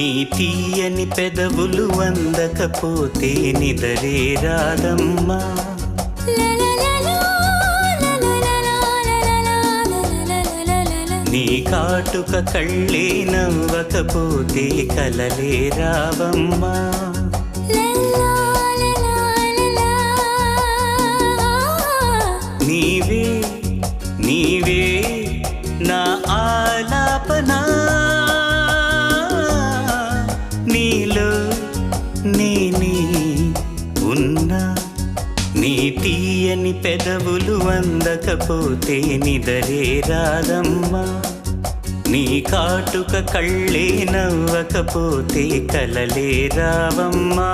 నీ తీయని పెదవులు అందకపోతే నిదరే రాదమ్మా. నీ కాటుక కళ్ళే నవ్వకపోతే కలలే రావమ్మా. నీవే నీవే నా ఆలాపనా, నీలో నేనే ఉన్నా. నీ తీయని పెదవులు అందకపోతే నిదరే రాదమ్మా. నీ కాటుక కళ్ళే నవ్వకపోతే కలలే రావమ్మా.